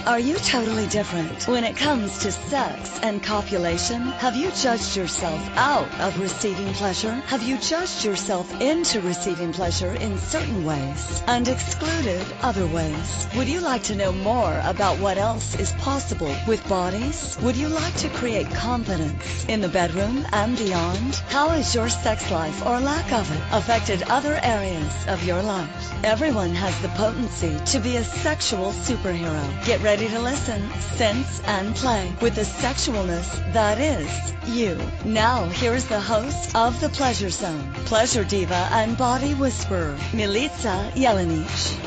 Are you totally different when it comes to sex and copulation? Have you judged yourself out of receiving pleasure? Have you judged yourself into receiving pleasure in certain ways and excluded other ways? Would you like to know more about what else is possible with bodies? Would you like to create confidence in the bedroom and beyond? How has your sex life or lack of it affected other areas of your life? Everyone has the potency to be a sexual superhero. Get ready to listen, sense, and play with the sexualness that is you. Now, here's the host of The Pleasure Zone, pleasure diva and body whisperer, Milica Jelenic.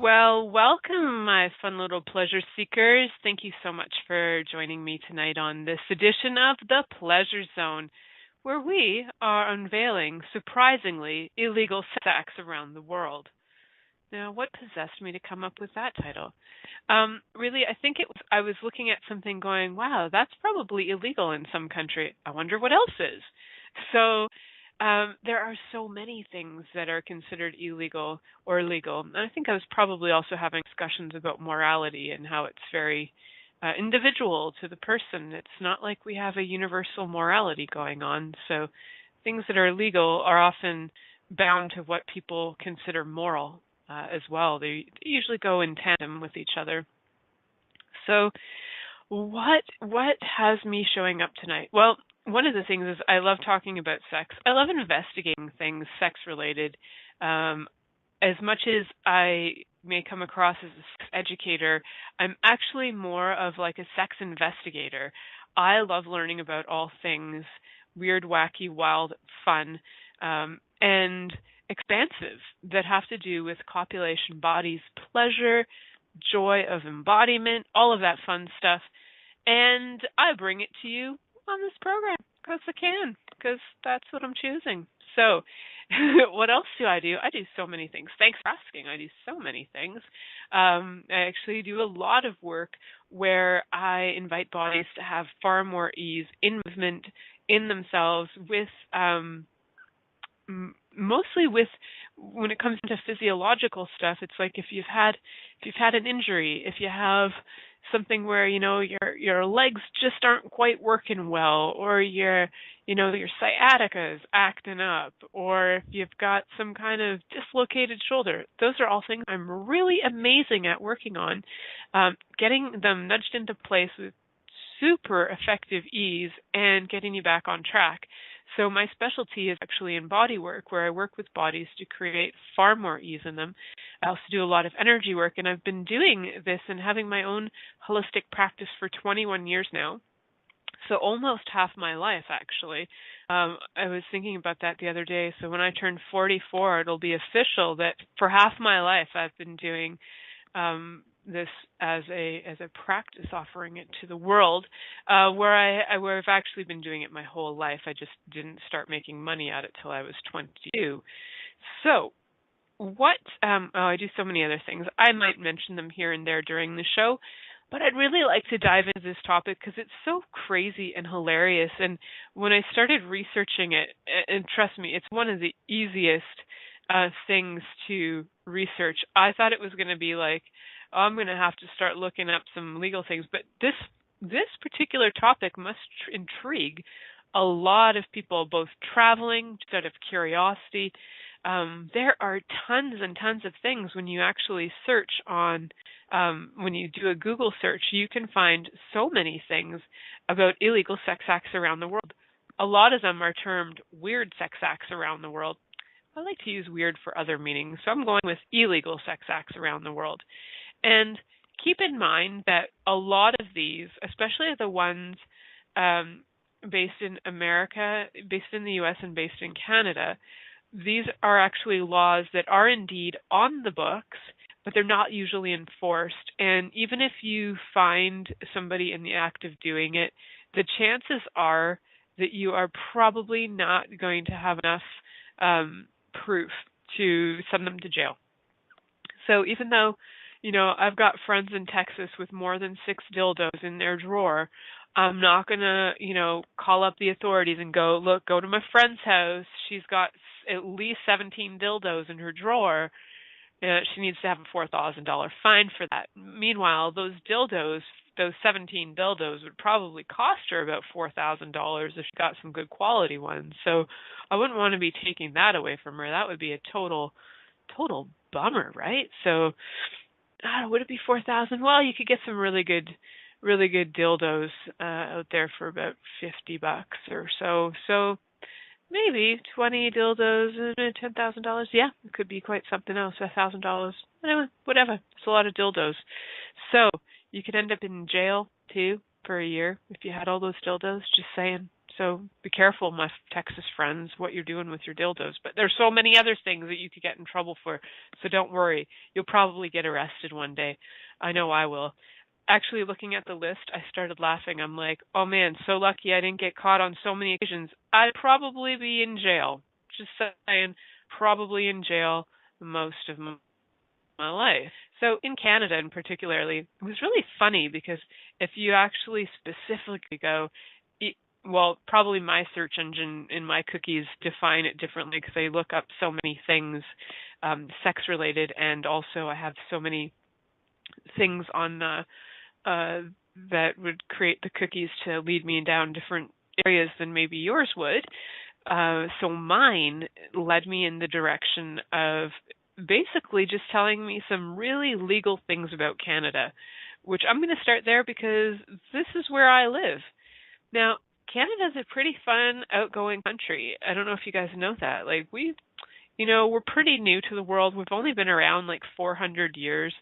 Well, welcome, my fun little pleasure seekers. Thank you so much for joining me tonight on this edition of The Pleasure Zone, where we are unveiling, surprisingly, illegal sex around the world. Now, what possessed me to come up with that title? Really, I think I was looking at something going, wow, that's probably illegal in some country. I wonder what else is. So there are so many things that are considered illegal or legal. And I think I was probably also having discussions about morality and how it's very individual to the person. It's not like we have a universal morality going on. So things that are legal are often bound to what people consider moral as well. They usually go in tandem with each other. So what has me showing up tonight? Well, one of the things is I love talking about sex. I love investigating things sex-related. As much as I may come across as a sex educator, I'm actually more of like a sex investigator. I love learning about all things weird, wacky, wild, fun, and expansive that have to do with copulation, bodies, pleasure, joy of embodiment, all of that fun stuff. And I bring it to you on this program because I can, because that's what I'm choosing. So what else do? I do so many things. Thanks for asking. I do so many things. I actually do a lot of work where I invite bodies to have far more ease in movement in themselves with mostly with when it comes to physiological stuff. It's like if you've had an injury, if you have something where your legs just aren't quite working well, or your sciatica is acting up, or if you've got some kind of dislocated shoulder. Those are all things I'm really amazing at working on, getting them nudged into place with super effective ease and getting you back on track. So my specialty is actually in body work, where I work with bodies to create far more ease in them. I also do a lot of energy work, and I've been doing this and having my own holistic practice for 21 years now. So almost half my life, actually. I was thinking about that the other day. So when I turn 44, it'll be official that for half my life I've been doing this as a practice, offering it to the world, where I've actually been doing it my whole life. I just didn't start making money at it till I was 22. So I do so many other things. I might mention them here and there during the show, but I'd really like to dive into this topic because it's so crazy and hilarious. And when I started researching it, and trust me, it's one of the easiest things to research. I thought it was going to be like, I'm going to have to start looking up some legal things. But this particular topic must intrigue a lot of people, both traveling, just out of curiosity. There are tons and tons of things when you actually search on, when you do a Google search, you can find so many things about illegal sex acts around the world. A lot of them are termed weird sex acts around the world. I like to use weird for other meanings, so I'm going with illegal sex acts around the world. And keep in mind that a lot of these, especially the ones based in America, based in the U.S. and based in Canada, these are actually laws that are indeed on the books, but they're not usually enforced. And even if you find somebody in the act of doing it, the chances are that you are probably not going to have enough proof to send them to jail. So even though I've got friends in Texas with more than 6 dildos in their drawer, I'm not going to, call up the authorities and go to my friend's house. She's got at least 17 dildos in her drawer. She needs to have a $4,000 fine for that. Meanwhile, those dildos, those 17 dildos, would probably cost her about $4,000 if she got some good quality ones. So I wouldn't want to be taking that away from her. That would be a total bummer, right? So would it be 4,000? Well, you could get some really good dildos out there for about $50 or so. So maybe 20 dildos and $10,000. Yeah, it could be quite something else. $1,000. Anyway, whatever. It's a lot of dildos. So you could end up in jail too for a year if you had all those dildos. Just saying. So be careful, my Texas friends, what you're doing with your dildos. But there's so many other things that you could get in trouble for. So don't worry. You'll probably get arrested one day. I know I will. Actually, looking at the list, I started laughing. I'm like, oh man, so lucky I didn't get caught on so many occasions. I'd probably be in jail. Just saying, probably in jail most of my life. So in Canada in particularly, it was really funny because if you actually specifically go, well, probably my search engine in my cookies define it differently because they look up so many things sex related, and also I have so many things on that would create the cookies to lead me down different areas than maybe yours would. So mine led me in the direction of basically just telling me some really legal things about Canada, which I'm going to start there because this is where I live. Now, Canada's a pretty fun, outgoing country. I don't know if you guys know that. Like we're pretty new to the world. We've only been around like 400 years.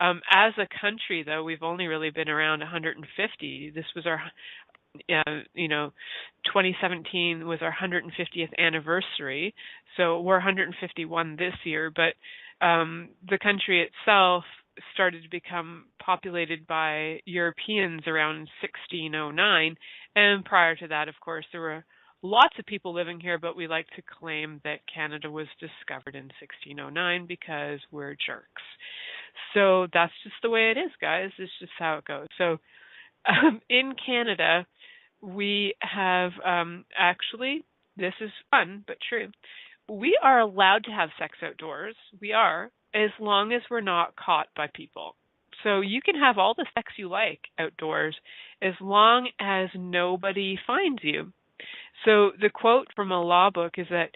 As a country, though, we've only really been around 150. This was our, 2017 was our 150th anniversary. So we're 151 this year. But the country itself started to become populated by Europeans around 1609. And prior to that, of course, there were lots of people living here, but we like to claim that Canada was discovered in 1609 because we're jerks. So that's just the way it is, guys. It's just how it goes. So in Canada, we have actually, this is fun but true, we are allowed to have sex outdoors. We are, as long as we're not caught by people. So you can have all the sex you like outdoors as long as nobody finds you. So the quote from a law book is that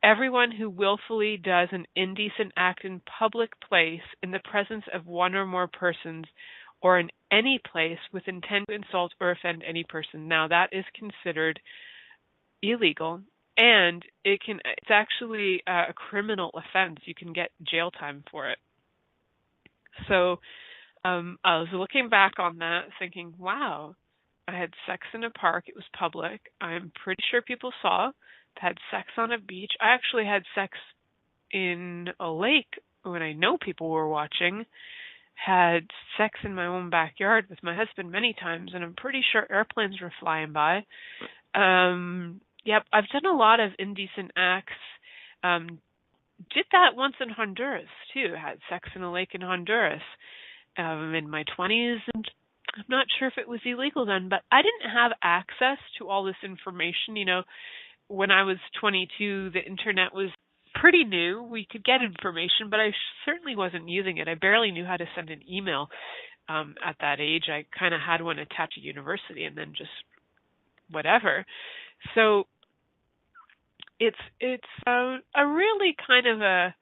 everyone who willfully does an indecent act in public place in the presence of one or more persons or in any place with intent to insult or offend any person. Now that is considered illegal, and it's actually a criminal offense. You can get jail time for it. So I was looking back on that thinking, wow, I had sex in a park. It was public. I'm pretty sure people saw. Had sex on a beach. I actually had sex in a lake when I know people were watching. Had sex in my own backyard with my husband many times, and I'm pretty sure airplanes were flying by. Yep, I've done a lot of indecent acts. Did that once in Honduras, too. Had sex in a lake in Honduras in my 20s, and I'm not sure if it was illegal then, but I didn't have access to all this information. When I was 22, the internet was pretty new. We could get information, but I certainly wasn't using it. I barely knew how to send an email at that age. I kind of had one attached to university and then just whatever. So it's a really kind of a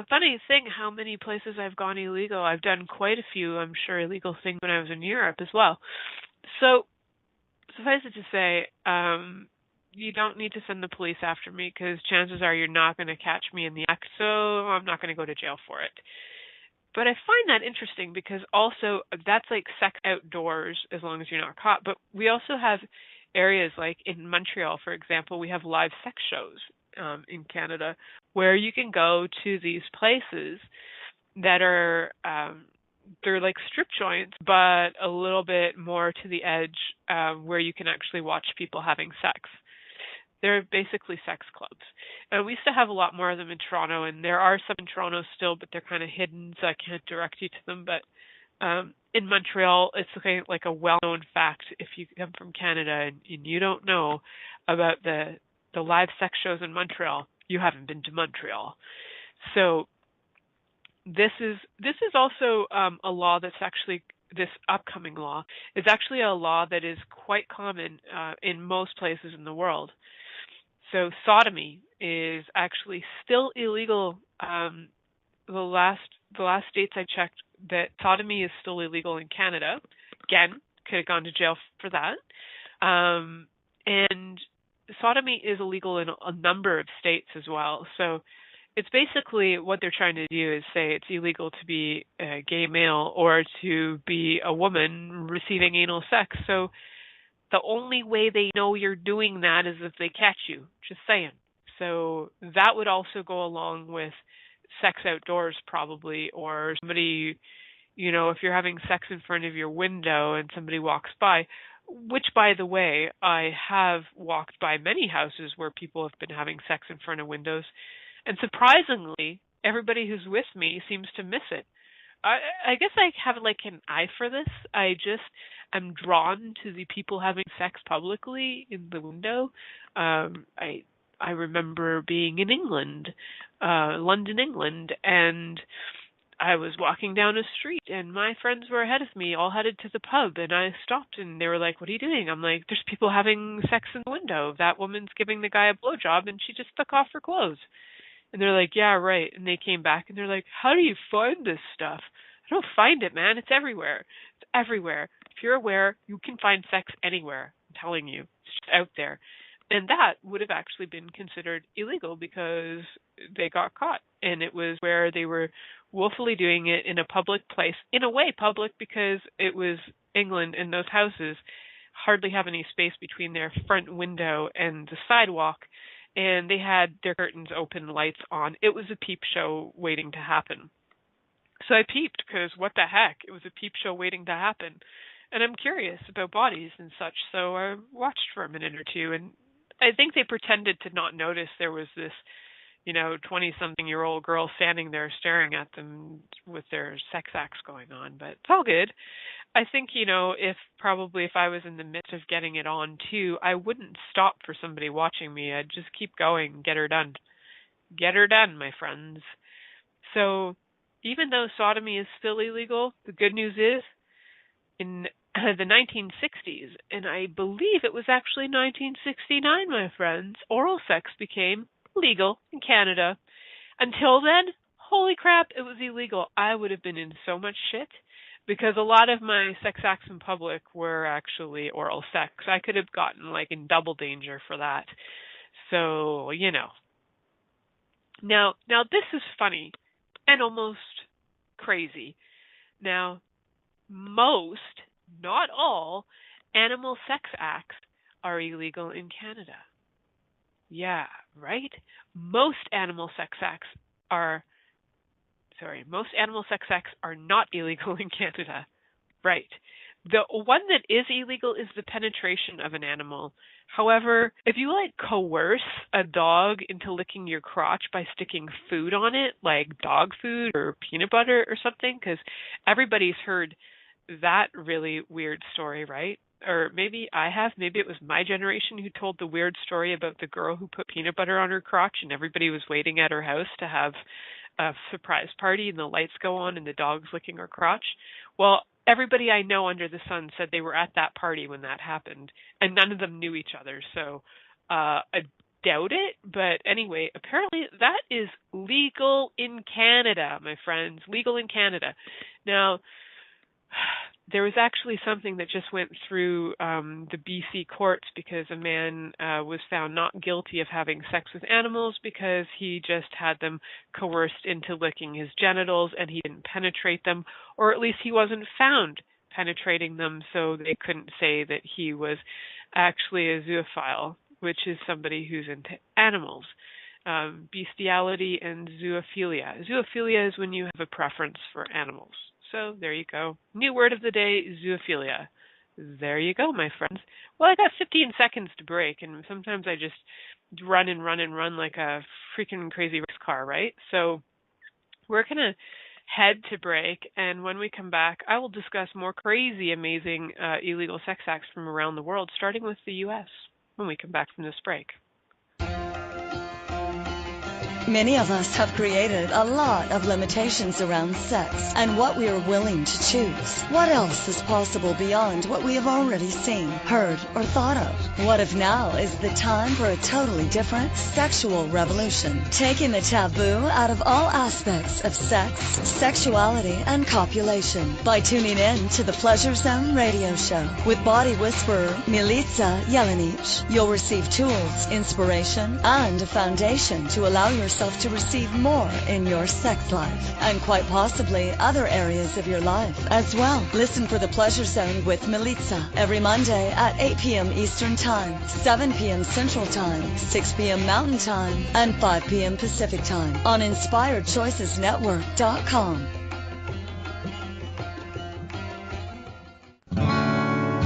funny thing how many places I've gone illegal. I've done quite a few, I'm sure, illegal things when I was in Europe as well. So suffice it to say, you don't need to send the police after me because chances are you're not going to catch me in the act, so I'm not going to go to jail for it. But I find that interesting because also that's like sex outdoors as long as you're not caught. But we also have areas like in Montreal, for example, we have live sex shows in Canada where you can go to these places that are they're like strip joints, but a little bit more to the edge where you can actually watch people having sex. They're basically sex clubs. We used to have a lot more of them in Toronto, and there are some in Toronto still, but they're kind of hidden, so I can't direct you to them. But in Montreal, it's like a well-known fact if you come from Canada and you don't know about the live sex shows in Montreal, you haven't been to Montreal. So this is also a law that's actually this upcoming law is actually a law that is quite common in most places in the world. So sodomy is actually still illegal. The last the last states I checked, that sodomy is still illegal in Canada. Again, could have gone to jail for that. And sodomy is illegal in a number of states as well. So it's basically what they're trying to do is say it's illegal to be a gay male or to be a woman receiving anal sex. So the only way they know you're doing that is if they catch you. Just saying. So that would also go along with sex outdoors probably, or somebody, if you're having sex in front of your window and somebody walks by, which by the way, I have walked by many houses where people have been having sex in front of windows, and surprisingly, everybody who's with me seems to miss it. I guess I have like an eye for this. I just am drawn to the people having sex publicly in the window. I remember being in England, London, England, and I was walking down a street and my friends were ahead of me, all headed to the pub, and I stopped and they were like, "What are you doing?" I'm like, "There's people having sex in the window. That woman's giving the guy a blowjob and she just took off her clothes." And they're like, "Yeah, right." And they came back and they're like, "How do you find this stuff?" I don't find it, man. It's everywhere. It's everywhere. If you're aware, you can find sex anywhere. I'm telling you. It's just out there. And that would have actually been considered illegal because they got caught. And it was where they were willfully doing it in a public place. In a way, public because it was England, and those houses hardly have any space between their front window and the sidewalk. And they had their curtains open, lights on. It was a peep show waiting to happen. So I peeped because what the heck? It was a peep show waiting to happen. And I'm curious about bodies and such, so I watched for a minute or two, and I think they pretended to not notice there was this, 20-something-year-old girl standing there staring at them with their sex acts going on, but it's all good. I think, if I was in the midst of getting it on too, I wouldn't stop for somebody watching me. I'd just keep going, get her done. Get her done, my friends. So even though sodomy is still illegal, the good news is in the 1960s, and I believe it was actually 1969, my friends, oral sex became legal in Canada. Until then, holy crap, it was illegal. I would have been in so much shit because a lot of my sex acts in public were actually oral sex. I could have gotten in double danger for that. So, Now this is funny and almost crazy. Now, most, not all, animal sex acts are illegal in Canada. Yeah, right? Most animal sex acts are not illegal in Canada. Right. The one that is illegal is the penetration of an animal. However, if you coerce a dog into licking your crotch by sticking food on it, like dog food or peanut butter or something, because everybody's heard that really weird story, right? Or maybe it was my generation who told the weird story about the girl who put peanut butter on her crotch and everybody was waiting at her house to have a surprise party and the lights go on and the dog's licking her crotch. Well, everybody I know under the sun said they were at that party when that happened, and none of them knew each other. So I doubt it. But anyway, apparently that is legal in Canada, my friends. Legal in Canada. Now, there was actually something that just went through the BC courts because a man was found not guilty of having sex with animals because he just had them coerced into licking his genitals and he didn't penetrate them, or at least he wasn't found penetrating them, so they couldn't say that he was actually a zoophile, which is somebody who's into animals. Bestiality and zoophilia. Zoophilia is when you have a preference for animals. So there you go. New word of the day, zoophilia. There you go, my friends. Well, I got 15 seconds to break, and sometimes I just run and run and run like a freaking crazy race car, right? So we're going to head to break, and when we come back, I will discuss more crazy, amazing illegal sex acts from around the world, starting with the U.S., when we come back from this break. Many of us have created a lot of limitations around sex and what we are willing to choose. What else is possible beyond what we have already seen, heard, or thought of? What if now is the time for a totally different sexual revolution, taking the taboo out of all aspects of sex, sexuality, and copulation by tuning in to the Pleasure Zone radio show with body whisperer Milica Jelenic. You'll receive tools, inspiration, and a foundation to allow yourself to receive more in your sex life and quite possibly other areas of your life as well. Listen for the Pleasure Zone with Milica every Monday at 8 p.m. Eastern Time, 7 p.m. Central Time, 6 p.m. Mountain Time, and 5 p.m. Pacific Time on InspiredChoicesNetwork.com.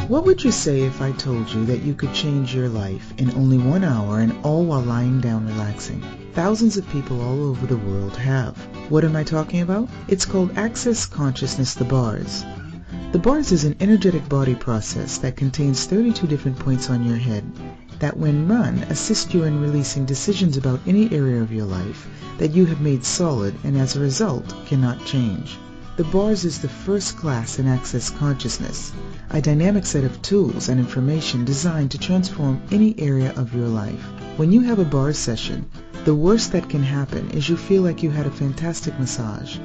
What would you say if I told you that you could change your life in only 1 hour and all while lying down relaxing? Thousands of people all over the world have. What am I talking about? It's called Access Consciousness, the bars. The bars is an energetic body process that contains 32 different points on your head that when run assist you in releasing decisions about any area of your life that you have made solid and as a result cannot change. The bars is the first class in Access Consciousness, a dynamic set of tools and information designed to transform any area of your life. When you have a bars session, the worst that can happen is you feel like you had a fantastic massage.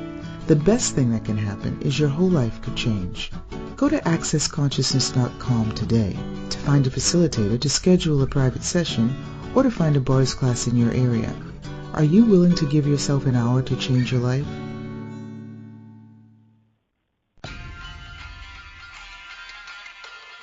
The best thing that can happen is your whole life could change. Go to accessconsciousness.com today to find a facilitator to schedule a private session or to find a bars class in your area. Are you willing to give yourself an hour to change your life?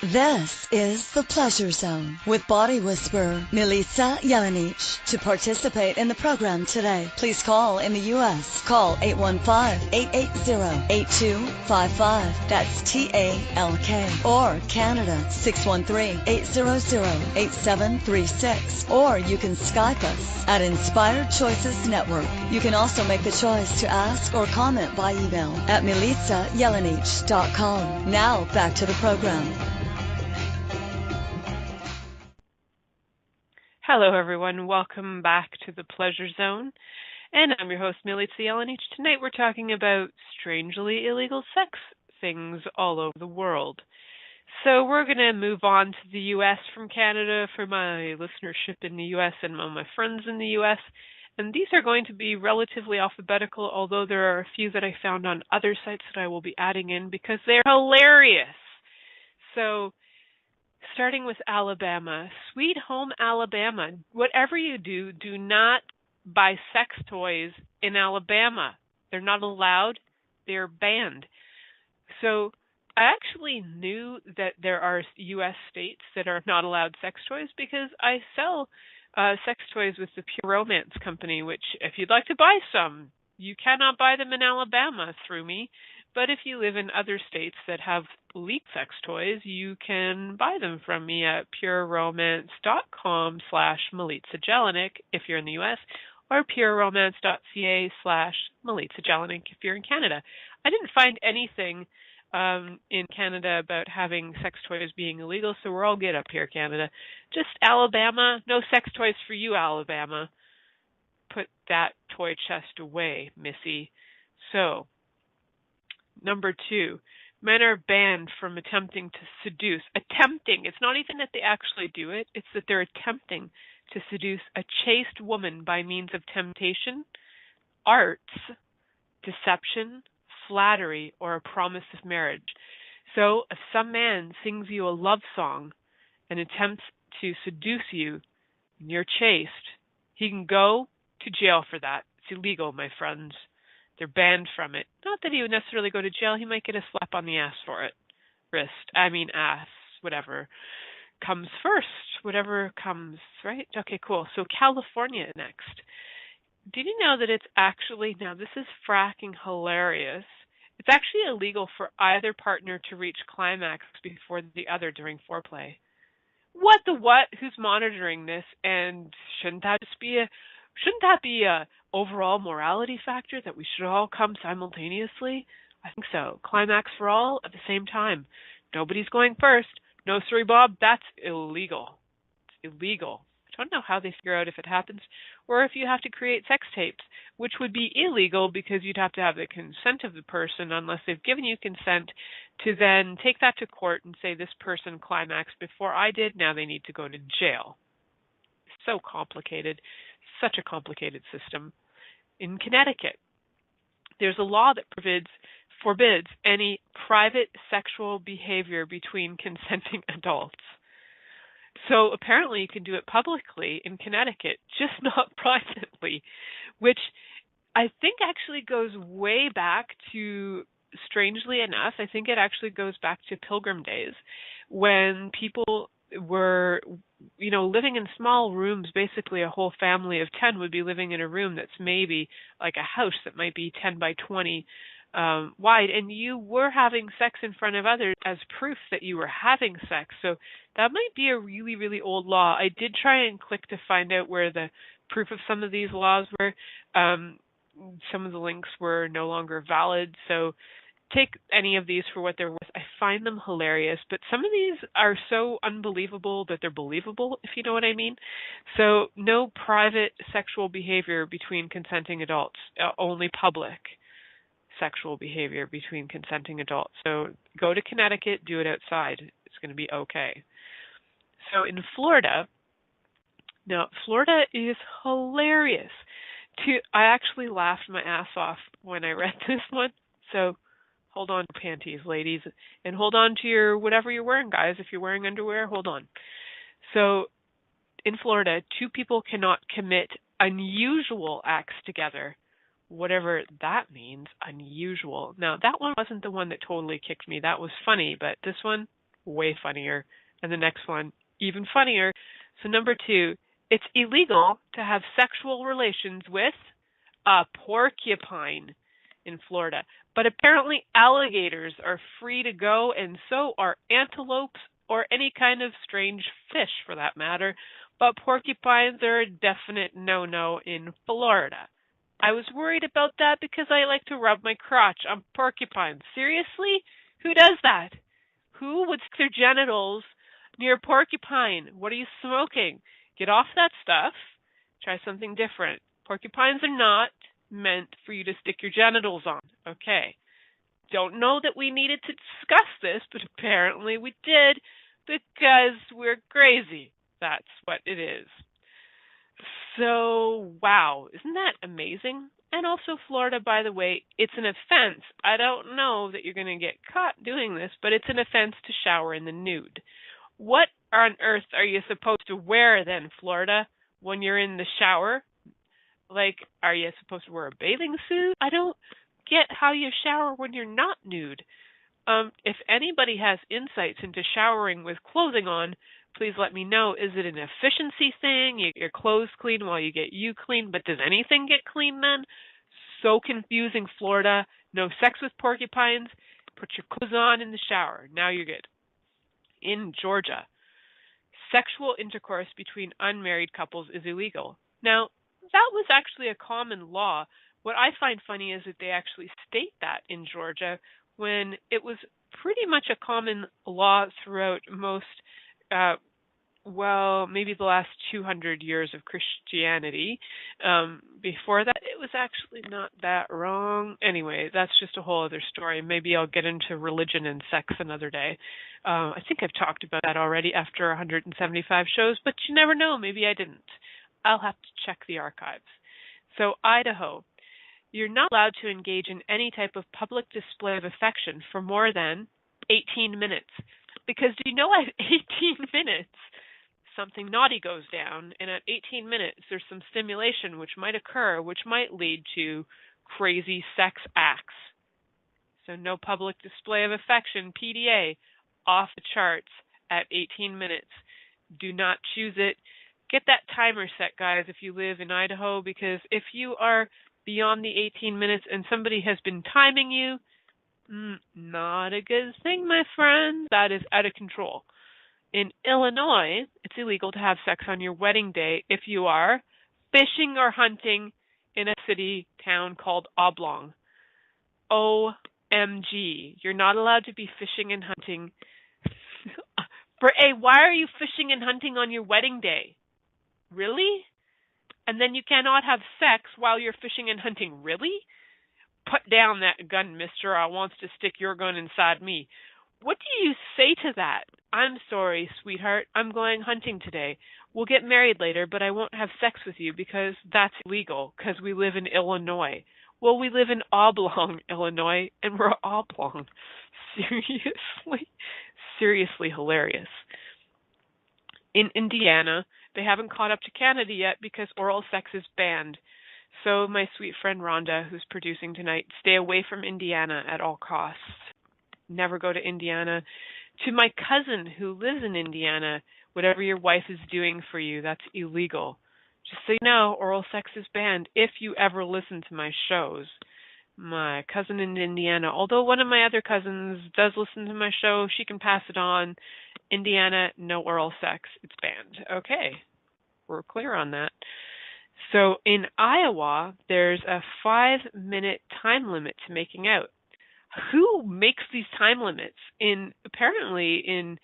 This is the Pleasure Zone with body whisperer Milica Jelenic. To participate in the program today, please call in the U.S. Call 815-880-8255. That's TALK. Or Canada 613-800-8736. Or you can Skype us at Inspired Choices Network. You can also make the choice to ask or comment by email at milicajelenic.com. Now back to the program. Hello, everyone. Welcome back to the Pleasure Zone. And I'm your host, Milica Jelenic. Tonight we're talking about strangely illegal sex things all over the world. So we're going to move on to the U.S. from Canada for my listenership in the U.S. and all my friends in the U.S. And these are going to be relatively alphabetical, although there are a few that I found on other sites that I will be adding in because they're hilarious. So starting with Alabama. Sweet home Alabama. Whatever you do, do not buy sex toys in Alabama. They're not allowed. They're banned. So I actually knew that there are U.S. states that are not allowed sex toys because I sell sex toys with the Pure Romance Company, which if you'd like to buy some, you cannot buy them in Alabama through me. But if you live in other states that have leaked sex toys, you can buy them from me at pureromance.com/Milica Jelenic if you're in the U.S. or pureromance.ca/Milica Jelenic if you're in Canada. I didn't find anything in Canada about having sex toys being illegal, so we're all good up here, Canada. Just Alabama, no sex toys for you, Alabama. Put that toy chest away, Missy. So, number 2, men are banned from attempting to seduce. Attempting. It's not even that they actually do it. It's that they're attempting to seduce a chaste woman by means of temptation, arts, deception, flattery, or a promise of marriage. So if some man sings you a love song and attempts to seduce you and you're chaste, he can go to jail for that. It's illegal, my friends. They're banned from it. Not that he would necessarily go to jail. He might get a slap on the ass for it. Ass, whatever comes first. Whatever comes, right? Okay, cool. So California next. Did you know that it's actually, now this is fracking hilarious, it's actually illegal for either partner to reach climax before the other during foreplay. What the what? Who's monitoring this? And shouldn't that be a overall morality factor that we should all come simultaneously? I think so. Climax for all at the same time. Nobody's going first. No, sorry, Bob. That's illegal. It's illegal. I Don't know how they figure out if it happens, or if you have to create sex tapes, which would be illegal because you'd have to have the consent of the person unless they've given you consent to then take that to court and say this person climaxed before I did, now they need to go to jail. So complicated, such a complicated system. In Connecticut, there's a law that forbids any private sexual behavior between consenting adults. So apparently you can do it publicly in Connecticut, just not privately, which I think actually goes way back to, strangely enough, I think it actually goes back to Pilgrim days when people were, living in small rooms. Basically a whole family of 10 would be living in a room that's maybe like a house that might be 10 by 20 wide, and you were having sex in front of others as proof that you were having sex. So that might be a really, really old law. I did try and click to find out where the proof of some of these laws were. Some of the links were no longer valid, so take any of these for what they're worth. I find them hilarious, but some of these are so unbelievable that they're believable, if you know what I mean. So no private sexual behavior between consenting adults, only public sexual behavior between consenting adults. So go to Connecticut, do it outside. It's going to be okay. So in Florida, now Florida is hilarious. I actually laughed my ass off when I read this one. So hold on to panties, ladies, and hold on to your whatever you're wearing, guys. If you're wearing underwear, hold on. So in Florida, two people cannot commit unusual acts together, whatever that means, unusual. Now, that one wasn't the one that totally kicked me. That was funny, but this one, way funnier. And the next one, even funnier. So number 2, it's illegal to have sexual relations with a porcupine in Florida. But apparently alligators are free to go, and so are antelopes or any kind of strange fish for that matter. But porcupines are a definite no-no in Florida. I was worried about that because I like to rub my crotch on porcupines. Seriously? Who does that? Who would stick their genitals near a porcupine? What are you smoking? Get off that stuff. Try something different. Porcupines are not meant for you to stick your genitals on. Okay. Don't know that we needed to discuss this, but apparently we did because we're crazy. That's what it is. So, wow, isn't that amazing? And also Florida, by the way, it's an offense. I don't know that you're going to get caught doing this, but it's an offense to shower in the nude. What on earth are you supposed to wear then, Florida, when you're in the shower? Like, are you supposed to wear a bathing suit? I don't get how you shower when you're not nude. If anybody has insights into showering with clothing on, please let me know. Is it an efficiency thing? You get your clothes clean while you get you clean, but does anything get clean then? So confusing, Florida. No sex with porcupines. Put your clothes on in the shower. Now you're good. In Georgia, sexual intercourse between unmarried couples is illegal. Now, that was actually a common law. What I find funny is that they actually state that in Georgia when it was pretty much a common law throughout most maybe the last 200 years of Christianity. Before that, it was actually not that wrong. Anyway, that's just a whole other story. Maybe I'll get into religion and sex another day. I think I've talked about that already after 175 shows, but you never know. Maybe I didn't. I'll have to check the archives. So, Idaho, you're not allowed to engage in any type of public display of affection for more than 18 minutes. Because do you know at 18 minutes, something naughty goes down, and at 18 minutes, there's some stimulation which might occur, which might lead to crazy sex acts. So no public display of affection, PDA, off the charts at 18 minutes. Do not choose it. Get that timer set, guys, if you live in Idaho, because if you are beyond the 18 minutes and somebody has been timing you, not a good thing, my friend. That is out of control. In Illinois, it's illegal to have sex on your wedding day if you are fishing or hunting in a city, town called Oblong. OMG. You're not allowed to be fishing and hunting. Why are you fishing and hunting on your wedding day? Really? And then you cannot have sex while you're fishing and hunting? Really? Put down that gun, mister. I wants to stick your gun inside me. What do you say to that? I'm sorry, sweetheart. I'm going hunting today. We'll get married later, but I won't have sex with you because that's illegal, because we live in Illinois. Well, we live in Oblong, Illinois, and we're oblong. Seriously? Seriously hilarious. In Indiana, they haven't caught up to Canada yet because oral sex is banned. So my sweet friend Rhonda, who's producing tonight, stay away from Indiana at all costs. Never go to Indiana. To my cousin who lives in Indiana, whatever your wife is doing for you, that's illegal. Just so you know, oral sex is banned if you ever listen to my shows. My cousin in Indiana, although one of my other cousins does listen to my show, she can pass it on. Indiana, no oral sex. It's banned. Okay, we're clear on that. So in Iowa, there's a 5-minute time limit to making out. Who makes these time limits? Apparently in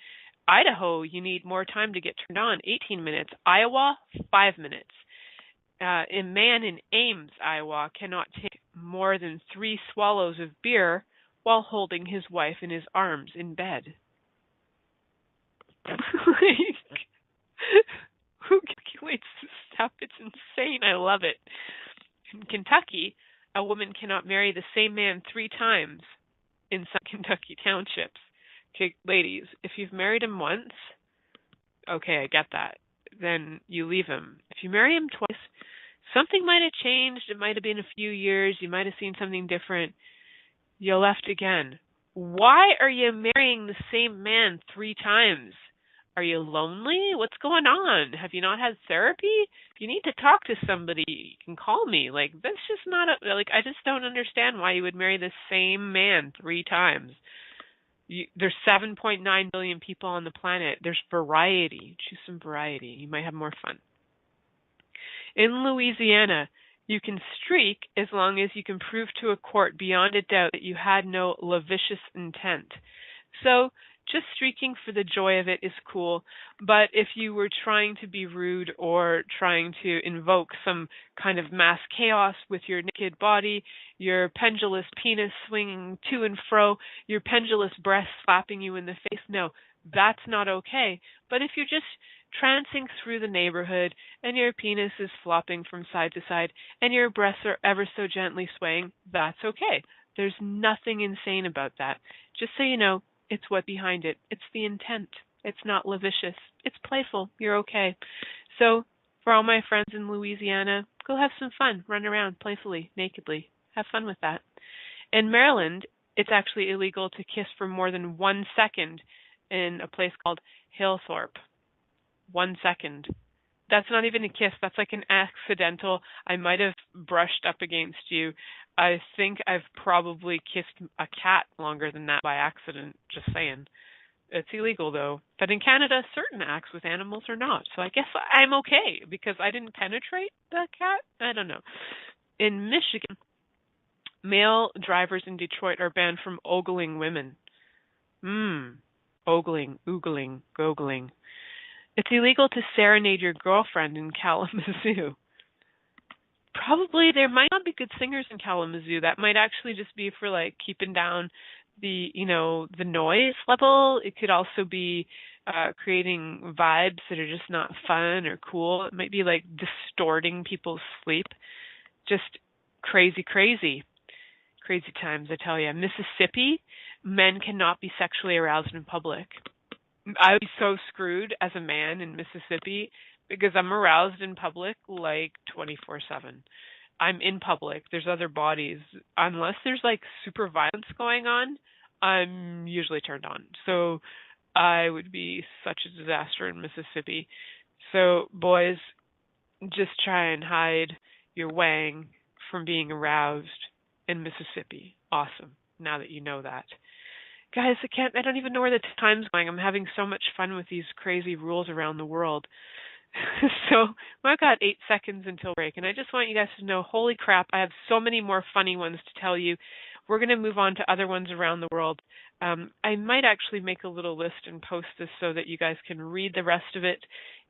Idaho, you need more time to get turned on, 18 minutes. Iowa, 5 minutes. A man in Ames, Iowa, cannot take more than 3 swallows of beer while holding his wife in his arms in bed. Who calculates this stuff? It's insane. I love it. In Kentucky, a woman cannot marry the same man 3 times in some Kentucky townships. Okay, ladies, if you've married him once, okay, I get that. Then you leave him. If you marry him twice, something might have changed. It might have been a few years. You might have seen something different. You left again. Why are you marrying the same man 3 times? Are you lonely? What's going on? Have you not had therapy? If you need to talk to somebody, you can call me. Like, that's just not I just don't understand why you would marry the same man 3 times. There's 7.9 billion people on the planet. There's variety. Choose some variety. You might have more fun. In Louisiana, you can streak as long as you can prove to a court beyond a doubt that you had no lascivious intent. So just streaking for the joy of it is cool, but if you were trying to be rude or trying to invoke some kind of mass chaos with your naked body, your pendulous penis swinging to and fro, your pendulous breast slapping you in the face, no, that's not okay. But if you're just trancing through the neighborhood and your penis is flopping from side to side and your breasts are ever so gently swaying, that's okay. There's nothing insane about that. Just so you know, it's what behind it. It's the intent. It's not lascivious. It's playful. You're okay. So for all my friends in Louisiana, go have some fun. Run around playfully, nakedly. Have fun with that. In Maryland, it's actually illegal to kiss for more than 1 second in a place called Hillthorpe. 1 second. That's not even a kiss. That's like an accidental, I might have brushed up against you. I think I've probably kissed a cat longer than that by accident, just saying. It's illegal, though. But in Canada, certain acts with animals are not. So I guess I'm okay because I didn't penetrate the cat. I don't know. In Michigan, male drivers in Detroit are banned from ogling women. Ogling, oogling, gogling. It's illegal to serenade your girlfriend in Kalamazoo. Probably there might not be good singers in Kalamazoo. That might actually just be for like keeping down the noise level. It could also be creating vibes that are just not fun or cool. It might be like distorting people's sleep. Just crazy times, I tell you. Mississippi, men cannot be sexually aroused in public. I would be so screwed as a man in Mississippi because I'm aroused in public like 24/7. I'm in public. There's other bodies. Unless there's like super violence going on, I'm usually turned on. So I would be such a disaster in Mississippi. So boys, just try and hide your wang from being aroused in Mississippi. Awesome. Now that you know that. Guys, I don't even know where the time's going. I'm having so much fun with these crazy rules around the world. So I've got 8 seconds until break, and I just want you guys to know, holy crap, I have so many more funny ones to tell you. We're going to move on to other ones around the world. I might actually make a little list and post this so that you guys can read the rest of it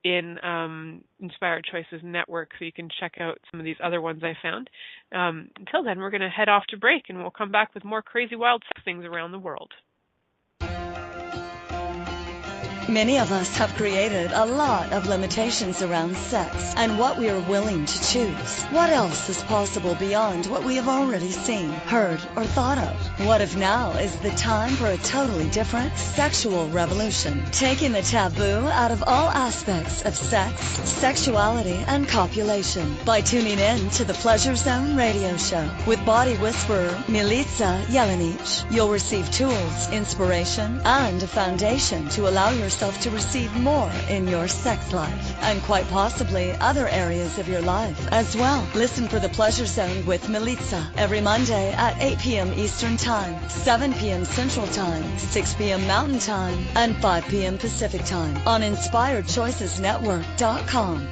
in Inspired Choices Network, so you can check out some of these other ones I found. Until then, we're going to head off to break, and we'll come back with more crazy, wild sex things around the world. Many of us have created a lot of limitations around sex and what we are willing to choose. What else is possible beyond what we have already seen, heard, or thought of? What if now is the time for a totally different sexual revolution, taking the taboo out of all aspects of sex, sexuality, and copulation by tuning in to the Pleasure Zone radio show with body whisperer Milica Jelenic. You'll receive tools, inspiration, and a foundation to allow yourself to receive more in your sex life and quite possibly other areas of your life as well. Listen for the Pleasure Zone with Milica every Monday at 8 p.m. Eastern Time, 7 p.m. Central Time, 6 p.m. Mountain Time, and 5 p.m. Pacific Time on InspiredChoicesNetwork.com.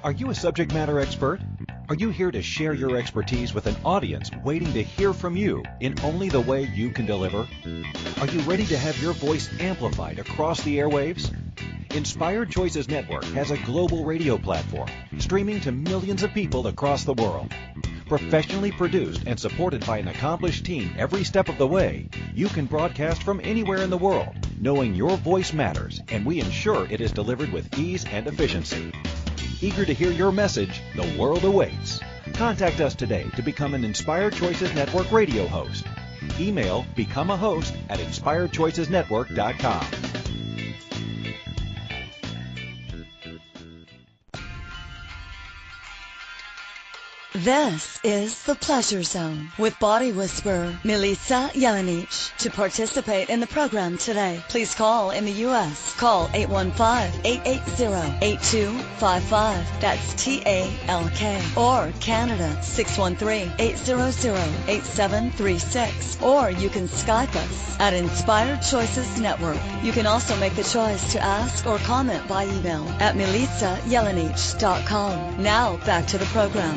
Are you a subject matter expert? Are you here to share your expertise with an audience waiting to hear from you in only the way you can deliver? Are you ready to have your voice amplified across the airwaves? Inspired Choices Network has a global radio platform streaming to millions of people across the world. Professionally produced and supported by an accomplished team every step of the way, you can broadcast from anywhere in the world, knowing your voice matters, and we ensure it is delivered with ease and efficiency. Eager to hear your message, the world awaits. Contact us today to become an Inspired Choices Network radio host. Email becomeahost@inspiredchoicesnetwork.com. This is the Pleasure Zone with body whisperer Milica Jelenic. To participate in the program today, please call in the U.S. Call 815-880-8255. That's TALK. Or Canada 613-800-8736. Or you can Skype us at Inspired Choices Network. You can also make the choice to ask or comment by email at milicajelenic.com. Now back to the program.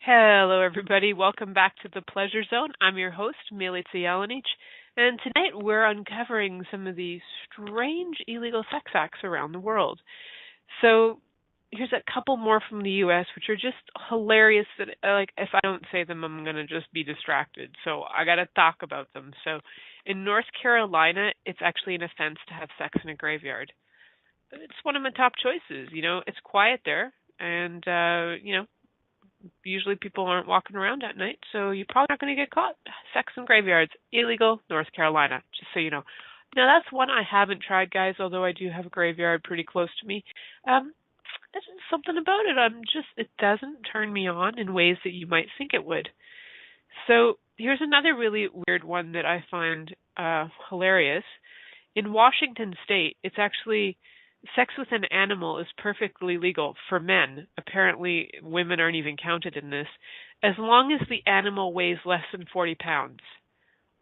Hello, everybody. Welcome back to the Pleasure Zone. I'm your host, Milica Jelenic, and tonight we're uncovering some of these strange illegal sex acts around the world. So here's a couple more from the U.S., which are just hilarious. That, like, if I don't say them, I'm going to just be distracted. So I got to talk about them. So in North Carolina, it's actually an offense to have sex in a graveyard. It's one of my top choices. You know, it's quiet there, and, usually people aren't walking around at night, so you're probably not going to get caught. Sex in graveyards, illegal, North Carolina, just so you know. Now, that's one I haven't tried, guys, although I do have a graveyard pretty close to me. There's just something about it. It doesn't turn me on in ways that you might think it would. So here's another really weird one that I find hilarious. In Washington State, it's actually... sex with an animal is perfectly legal for men. Apparently, women aren't even counted in this, as long as the animal weighs less than 40 pounds.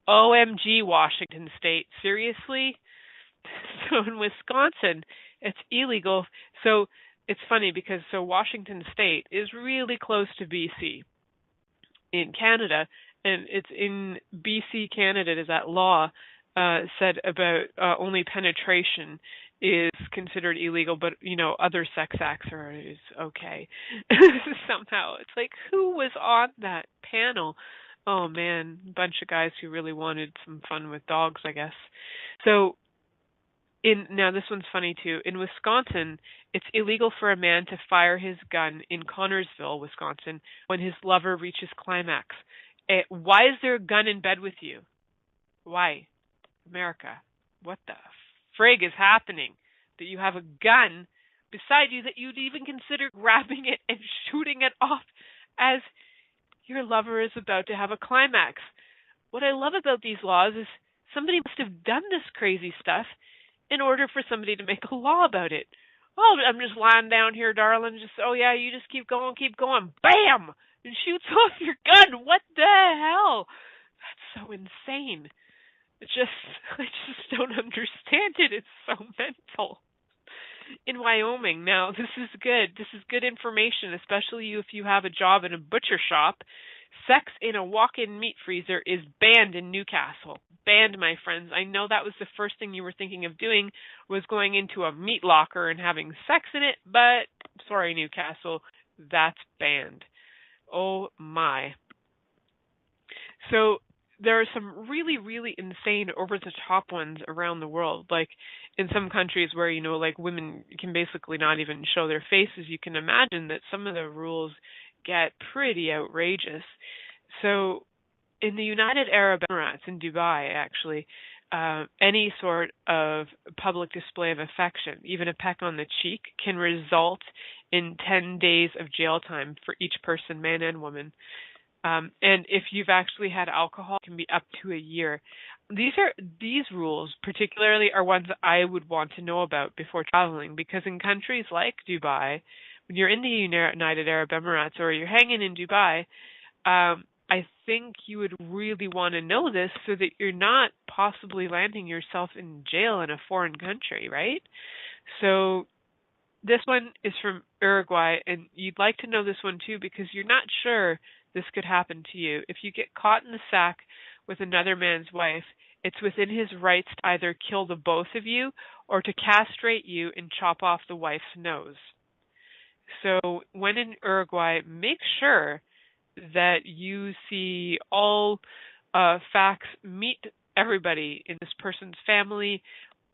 OMG, Washington State. Seriously? So in Wisconsin, it's illegal. So it's funny because Washington State is really close to BC in Canada, and it's in BC, Canada, is that law said about only penetration is considered illegal, but, other sex acts is okay. Somehow. It's like, who was on that panel? Oh, man, a bunch of guys who really wanted some fun with dogs, I guess. So, now this one's funny, too. In Wisconsin, it's illegal for a man to fire his gun in Connorsville, Wisconsin, when his lover reaches climax. Why is there a gun in bed with you? Why? America. What the frig is happening that you have a gun beside you that you'd even consider grabbing it and shooting it off as your lover is about to have a climax? What I love about these laws is somebody must have done this crazy stuff in order for somebody to make a law about it. Oh, I'm just lying down here, darling. You just keep going. Bam! And shoots off your gun. What the hell? That's so insane. I just don't understand it. It's so mental. In Wyoming, now, this is good. This is good information, especially if you have a job in a butcher shop. Sex in a walk-in meat freezer is banned in Newcastle. Banned, my friends. I know that was the first thing you were thinking of doing, was going into a meat locker and having sex in it, but sorry, Newcastle, that's banned. Oh my. So there are some really, really insane over-the-top ones around the world, like in some countries where, like women can basically not even show their faces. You can imagine that some of the rules get pretty outrageous. So in the United Arab Emirates, in Dubai, actually, any sort of public display of affection, even a peck on the cheek, can result in 10 days of jail time for each person, man and woman. And if you've actually had alcohol, it can be up to a year. These rules particularly are ones that I would want to know about before traveling, because in countries like Dubai, when you're in the United Arab Emirates or you're hanging in Dubai, I think you would really want to know this so that you're not possibly landing yourself in jail in a foreign country, right? So this one is from Uruguay, and you'd like to know this one too because you're not sure this could happen to you. If you get caught in the sack with another man's wife, it's within his rights to either kill the both of you or to castrate you and chop off the wife's nose. So when in Uruguay, make sure that you see all facts, meet everybody in this person's family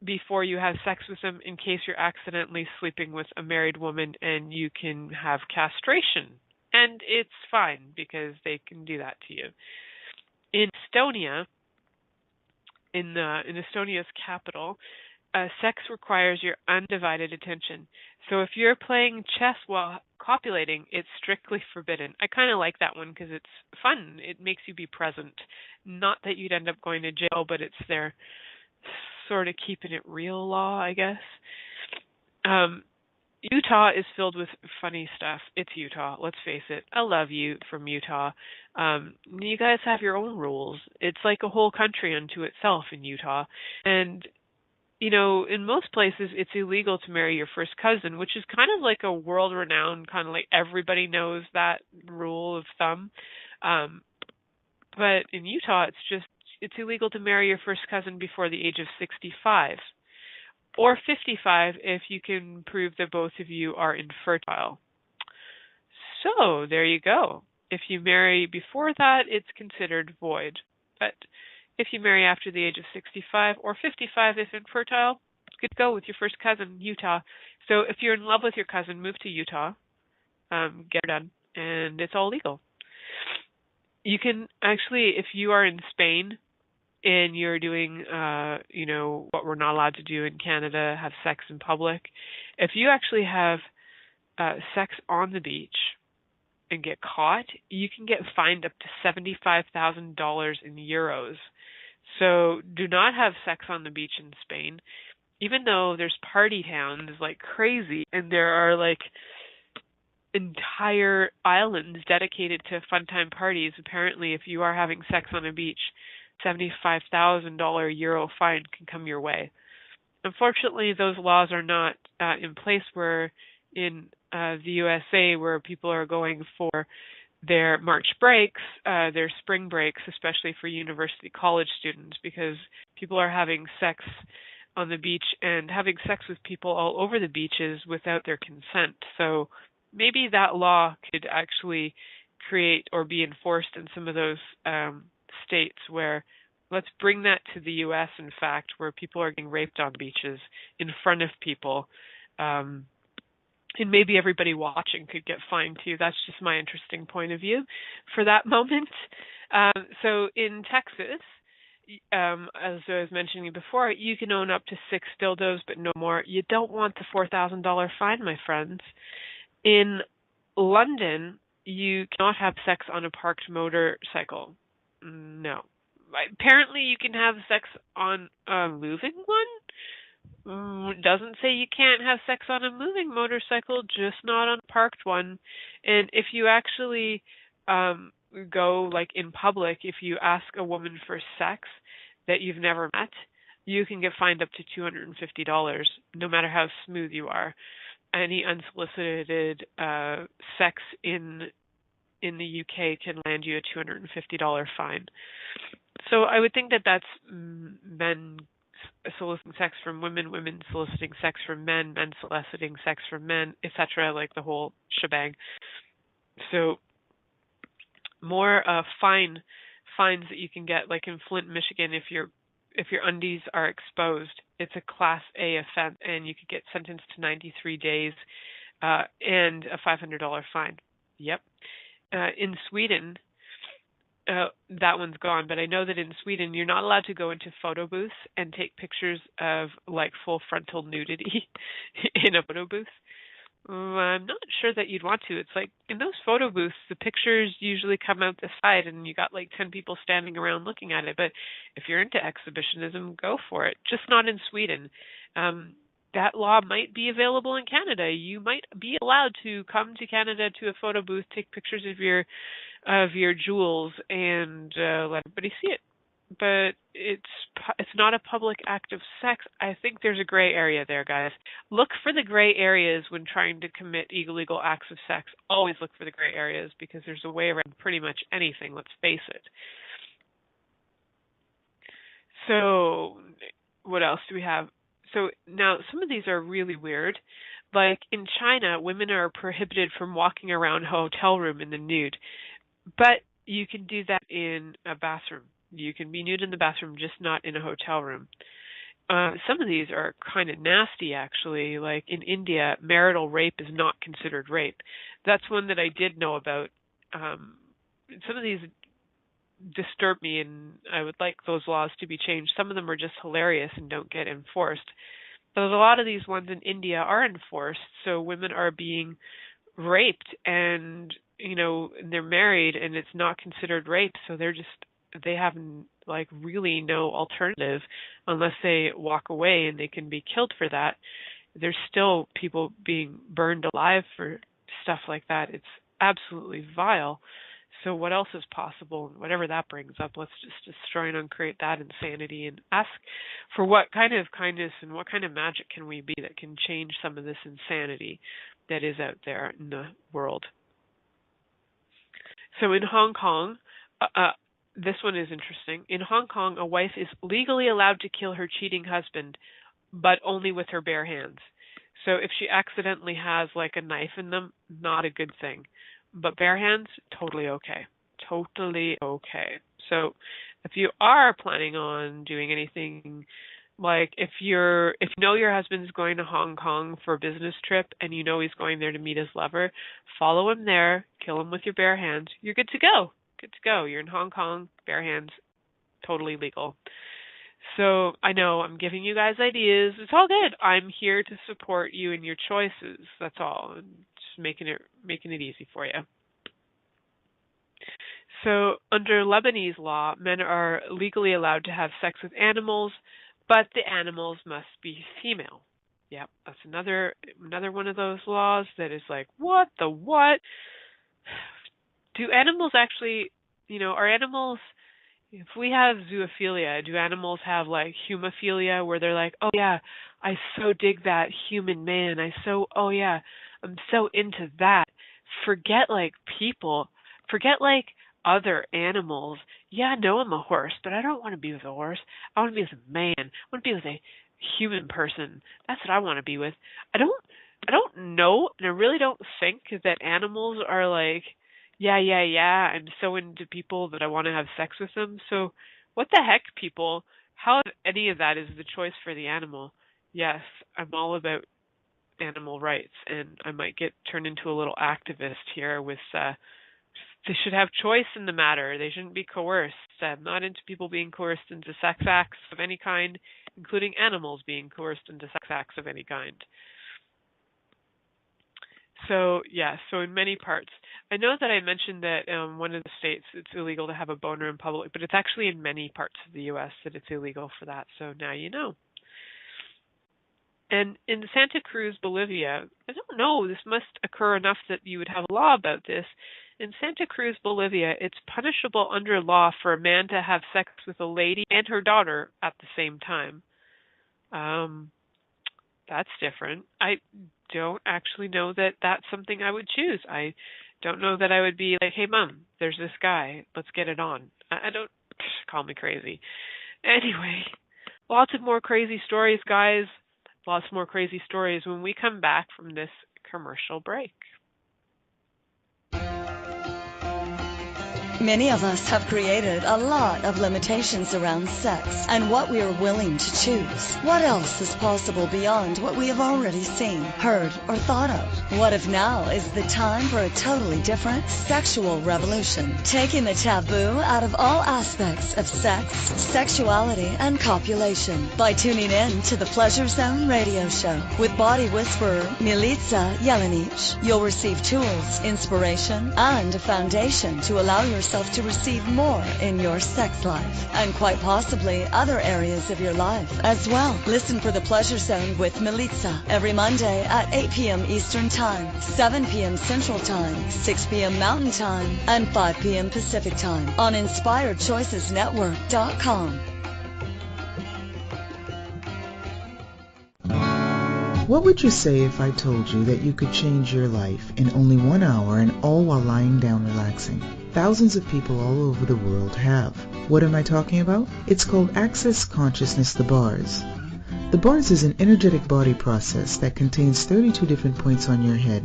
before you have sex with them, in case you're accidentally sleeping with a married woman, and you can have castration. And it's fine because they can do that to you. In Estonia, in Estonia's capital, sex requires your undivided attention. So if you're playing chess while copulating, it's strictly forbidden. I kind of like that one because it's fun. It makes you be present. Not that you'd end up going to jail, but it's their sort of keeping it real law, I guess. Utah is filled with funny stuff. It's Utah, let's face it. I love you from Utah. You guys have your own rules. It's like a whole country unto itself in Utah. And in most places, it's illegal to marry your first cousin, which is kind of like a world-renowned, kind of like everybody knows that rule of thumb. But in Utah, it's illegal to marry your first cousin before the age of 65. Or 55 if you can prove that both of you are infertile. So, there you go. If you marry before that, it's considered void. But if you marry after the age of 65 or 55 if infertile, it's good to go with your first cousin, Utah. So if you're in love with your cousin, move to Utah, get her done, and it's all legal. You can actually, if you are in Spain and you're doing, what we're not allowed to do in Canada, have sex in public, if you actually have sex on the beach and get caught, you can get fined up to $75,000 in euros. So do not have sex on the beach in Spain, even though there's party towns like crazy, and there are like entire islands dedicated to fun time parties. Apparently, if you are having sex on a beach, $75,000 euro fine can come your way. Unfortunately, those laws are not in place where in the USA, where people are going for their March breaks, their spring breaks, especially for university college students, because people are having sex on the beach and having sex with people all over the beaches without their consent. So maybe that law could actually create or be enforced in some of those states where, let's bring that to the U.S., in fact, where people are getting raped on beaches in front of people. And maybe everybody watching could get fined too. That's just my interesting point of view for that moment. So in Texas, as I was mentioning before, you can own up to 6 dildos, but no more. You don't want the $4,000 fine, my friends. In London, you cannot have sex on a parked motorcycle. No. Apparently, you can have sex on a moving one. It doesn't say you can't have sex on a moving motorcycle, just not on a parked one. And if you actually go like in public, if you ask a woman for sex that you've never met, you can get fined up to $250, no matter how smooth you are. Any unsolicited sex in in the UK can land you a $250 fine. So I would think that that's men soliciting sex from women, women soliciting sex from men, men soliciting sex from men, etc., like the whole shebang. So more fines that you can get, like in Flint, Michigan, if your undies are exposed, it's a Class A offense, and you could get sentenced to 93 days and a $500 fine. Yep. In Sweden, that one's gone, but I know that in Sweden you're not allowed to go into photo booths and take pictures of like full frontal nudity in a photo booth. I'm not sure that you'd want to. It's like in those photo booths, the pictures usually come out the side and you got like 10 people standing around looking at it. But if you're into exhibitionism, go for it. Just not in Sweden. That law might be available in Canada. You might be allowed to come to Canada to a photo booth, take pictures of your jewels, and let everybody see it. But it's not a public act of sex. I think there's a gray area there, guys. Look for the gray areas when trying to commit illegal acts of sex. Always look for the gray areas because there's a way around pretty much anything, let's face it. So what else do we have? So now some of these are really weird. Like in China, women are prohibited from walking around a hotel room in the nude. But you can do that in a bathroom. You can be nude in the bathroom, just not in a hotel room. Some of these are kind of nasty, actually. Like in India, marital rape is not considered rape. That's one that I did know about. Some of these disturb me, and I would like those laws to be changed. Some of them are just hilarious and don't get enforced. But a lot of these ones in India are enforced, so women are being raped, and they're married, and it's not considered rape, so they have like really no alternative unless they walk away, and they can be killed for that. There's still people being burned alive for stuff like that. It's absolutely vile. So what else is possible? And whatever that brings up, let's just destroy and uncreate that insanity and ask for what kind of kindness and what kind of magic can we be that can change some of this insanity that is out there in the world. So in Hong Kong, this one is interesting. In Hong Kong, a wife is legally allowed to kill her cheating husband, but only with her bare hands. So if she accidentally has like a knife in them, not a good thing. But bare hands, totally okay. Totally okay. So if you are planning on doing anything, like if you know your husband's going to Hong Kong for a business trip and you know he's going there to meet his lover, follow him there, kill him with your bare hands. You're good to go. Good to go. You're in Hong Kong, bare hands, totally legal. So I know I'm giving you guys ideas. It's all good. I'm here to support you in your choices. That's all. And just making it easy for you. So under Lebanese law, men are legally allowed to have sex with animals, but the animals must be female. Yep, that's another one of those laws that is like, what the what? Do animals actually, are animals, if we have zoophilia, do animals have like humophilia where they're like, oh yeah, I so dig that human man. I'm so into that. Forget like people, forget like other animals. Yeah, no, I'm a horse, but I don't want to be with a horse. I want to be with a man. I want to be with a human person. That's what I want to be with. I don't know, and I really don't think that animals are like, yeah, I'm so into people that I want to have sex with them. So what the heck, people? How if any of that is the choice for the animal? Yes, I'm all about animal rights, and I might get turned into a little activist here with they should have choice in the matter. They shouldn't be coerced. I'm not into people being coerced into sex acts of any kind, including animals being coerced into sex acts of any kind. So, so in many parts. I know that I mentioned that one of the states it's illegal to have a boner in public, but it's actually in many parts of the U.S. that it's illegal for that, so now you know. And in Santa Cruz, Bolivia, I don't know, this must occur enough that you would have a law about this. In Santa Cruz, Bolivia, it's punishable under law for a man to have sex with a lady and her daughter at the same time. That's different. I don't actually know that that's something I would choose. I Don't know that I would be like, hey, Mom, there's this guy. Let's get it on. I don't, call me crazy. Anyway, lots of more crazy stories, guys. Lots more crazy stories when we come back from this commercial break. Many of us have created a lot of limitations around sex and what we are willing to choose. What else is possible beyond what we have already seen, heard, or thought of? What if now is the time for a totally different sexual revolution, taking the taboo out of all aspects of sex, sexuality, and copulation by tuning in to the Pleasure Zone radio show with body whisperer Milica Jelenic. You'll receive tools, inspiration, and a foundation to allow yourself to receive more in your sex life and quite possibly other areas of your life as well. Listen for the Pleasure Zone with Milica every Monday at 8 p.m. Eastern Time, 7 p.m. Central Time, 6 p.m. Mountain Time, and 5 p.m. Pacific Time on InspiredChoicesNetwork.com. What would you say if I told you that you could change your life in only 1 hour and all while lying down relaxing? Thousands of people all over the world have. What am I talking about? It's called Access Consciousness, the bars. The bars is an energetic body process that contains 32 different points on your head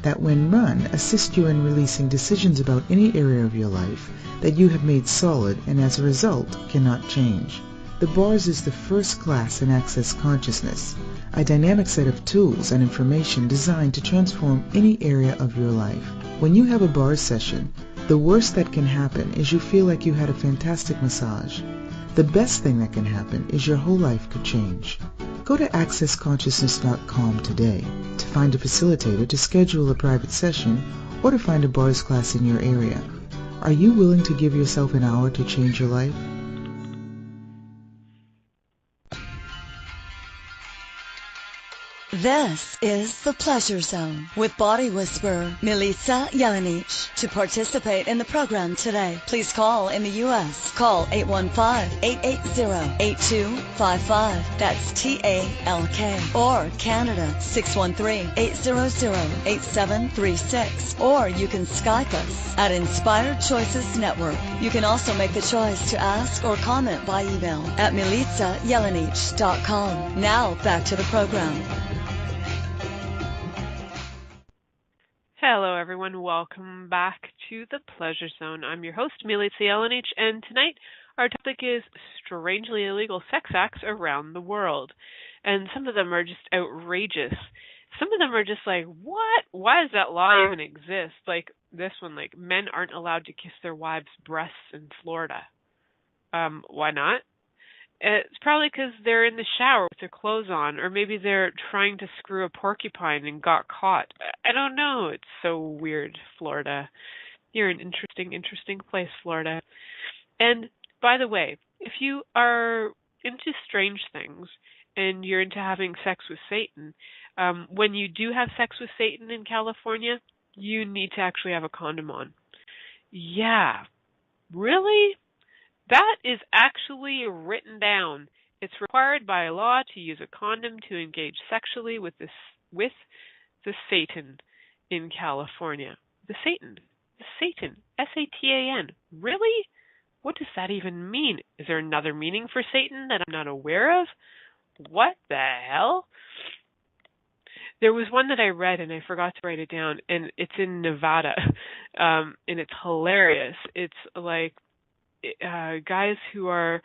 that when run assist you in releasing decisions about any area of your life that you have made solid and as a result cannot change. The bars is the first class in Access Consciousness, a dynamic set of tools and information designed to transform any area of your life. When you have a bars session, the worst that can happen is you feel like you had a fantastic massage. The best thing that can happen is your whole life could change. Go to accessconsciousness.com today to find a facilitator to schedule a private session or to find a bars class in your area. Are you willing to give yourself an hour to change your life? This is the Pleasure Zone with body whisperer Milica Jelenic. To participate in the program today, please call in the U.S. Call 815-880-8255. That's TALK. Or Canada 613-800-8736. Or you can Skype us at Inspired Choices Network. You can also make the choice to ask or comment by email at milicajelenic.com. Now back to the program. Hello, everyone. Welcome back to the Pleasure Zone. I'm your host, Milica Jelenic, and tonight our topic is strangely illegal sex acts around the world. And some of them are just outrageous. Some of them are just like, what? Why does that law even exist? Like this one, like men aren't allowed to kiss their wives' breasts in Florida. Why not? It's probably because they're in the shower with their clothes on, or maybe they're trying to screw a porcupine and got caught. I don't know. It's so weird, Florida. You're an interesting place, Florida. And by the way, if you are into strange things and you're into having sex with Satan, when you do have sex with Satan in California, you need to actually have a condom on. Yeah. Really? That is actually written down. It's required by law to use a condom to engage sexually with the Satan in California. The Satan. S-A-T-A-N. Really? What does that even mean? Is there another meaning for Satan that I'm not aware of? What the hell? There was one that I read and I forgot to write it down, and it's in Nevada, and it's hilarious. It's like guys who are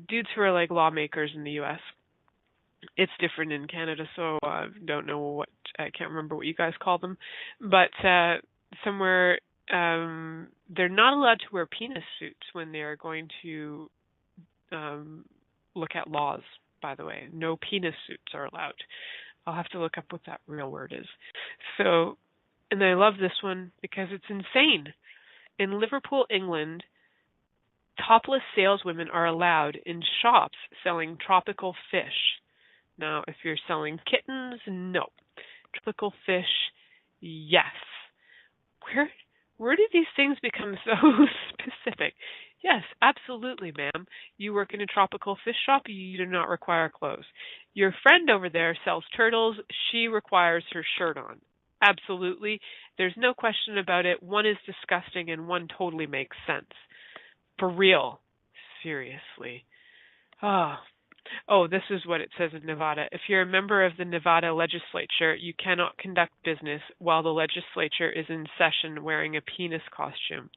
dudes who are like lawmakers in the U.S. It's different in Canada, so I can't remember what you guys call them, but somewhere they're not allowed to wear penis suits when they are going to look at laws, by the way. No penis suits are allowed. I'll have to look up what that real word is. So, and I love this one because it's insane. In Liverpool, England, topless saleswomen are allowed in shops selling tropical fish. Now, if you're selling kittens, no. Tropical fish, yes. Where did these things become so specific? Yes, absolutely, ma'am. You work in a tropical fish shop, you do not require clothes. Your friend over there sells turtles, she requires her shirt on. Absolutely. There's no question about it. One is disgusting and one totally makes sense. For real. Seriously. Oh, this is what it says in Nevada. If you're a member of the Nevada legislature, you cannot conduct business while the legislature is in session wearing a penis costume.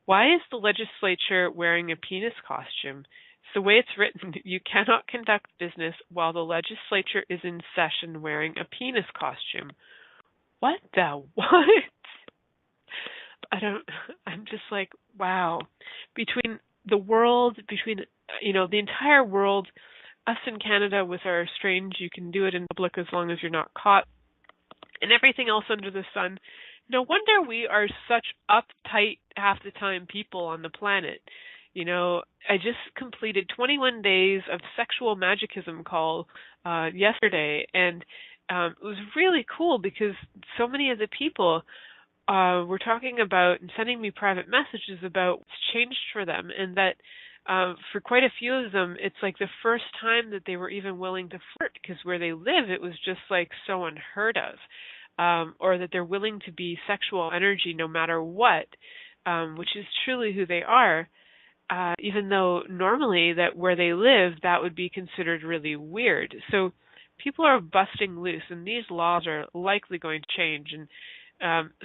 Why is the legislature wearing a penis costume? It's the way it's written. You cannot conduct business while the legislature is in session wearing a penis costume. What the what? I'm just like, wow. Between the world, the entire world, us in Canada with our strange, you can do it in public as long as you're not caught, and everything else under the sun, no wonder we are such uptight half the time people on the planet. I just completed 21 days of sexual magicism call yesterday, and it was really cool because so many of the people were talking about and sending me private messages about what's changed for them, and that for quite a few of them, it's like the first time that they were even willing to flirt, because where they live, it was just like so unheard of, or that they're willing to be sexual energy no matter what, which is truly who they are, even though normally that where they live, that would be considered really weird. So people are busting loose, and these laws are likely going to change. And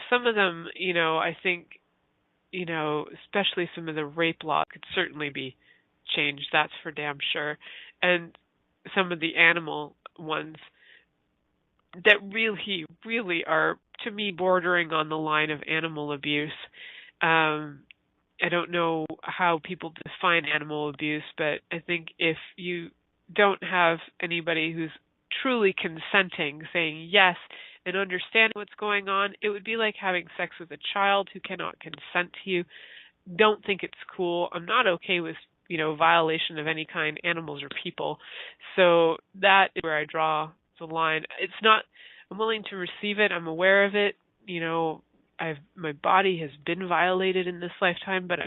some of them, I think, especially some of the rape law could certainly be changed. That's for damn sure. And some of the animal ones that really, really are, to me, bordering on the line of animal abuse. I don't know how people define animal abuse, but I think if you don't have anybody who's truly consenting, saying yes, and understanding what's going on, it would be like having sex with a child who cannot consent to you. Don't think it's cool. I'm not okay with, violation of any kind, animals or people. So that is where I draw the line. It's not, I'm willing to receive it. I'm aware of it. My body has been violated in this lifetime, but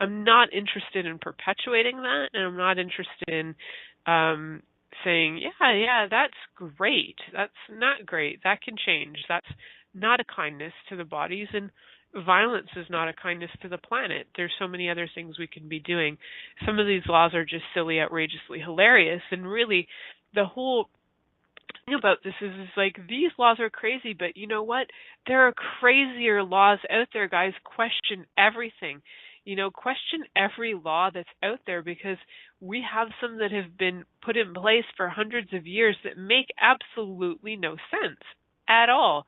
I'm not interested in perpetuating that, and I'm not interested in saying, yeah, that's great. That's not great. That can change. That's not a kindness to the bodies, and violence is not a kindness to the planet. There's so many other things we can be doing. Some of these laws are just silly, outrageously hilarious, and really the whole thing about this is like, these laws are crazy, but you know what? There are crazier laws out there, guys. Question everything. Question every law that's out there, because we have some that have been put in place for hundreds of years that make absolutely no sense at all.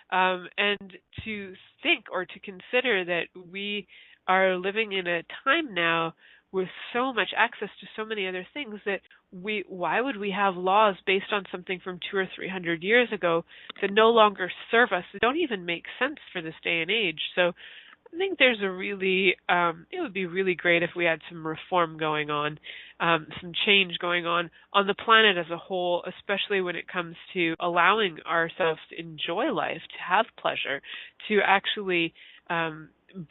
And to think or to consider that we are living in a time now with so much access to so many other things that why would we have laws based on something from 200 or 300 years ago that no longer serve us, that don't even make sense for this day and age? So I think there's it would be really great if we had some reform going on, some change going on the planet as a whole, especially when it comes to allowing ourselves to enjoy life, to have pleasure, to actually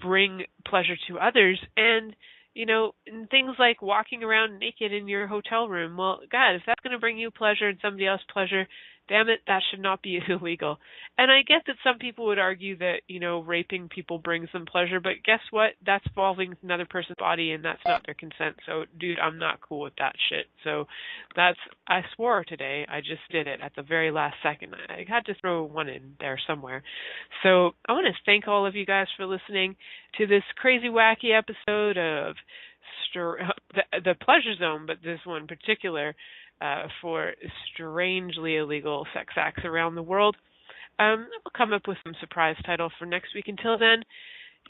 bring pleasure to others. And and things like walking around naked in your hotel room. Well, God, if that's going to bring you pleasure and somebody else pleasure, damn it, that should not be illegal. And I get that some people would argue that, raping people brings them pleasure, but guess what? That's involving another person's body, and that's not their consent. So, dude, I'm not cool with that shit. So I swore today. I just did it at the very last second. I had to throw one in there somewhere. So I want to thank all of you guys for listening to this crazy, wacky episode of the Pleasure Zone, but this one particular, for strangely illegal sex acts around the world. We'll come up with some surprise title for next week. Until then,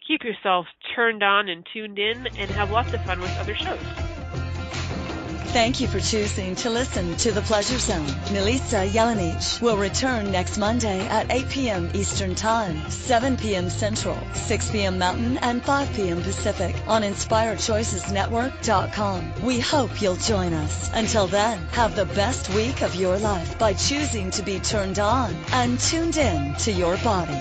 keep yourself turned on and tuned in, and have lots of fun with other shows. Thank you for choosing to listen to The Pleasure Zone. Milica Jelenic will return next Monday at 8 p.m. Eastern Time, 7 p.m. Central, 6 p.m. Mountain, and 5 p.m. Pacific on InspiredChoicesNetwork.com. We hope you'll join us. Until then, have the best week of your life by choosing to be turned on and tuned in to your body.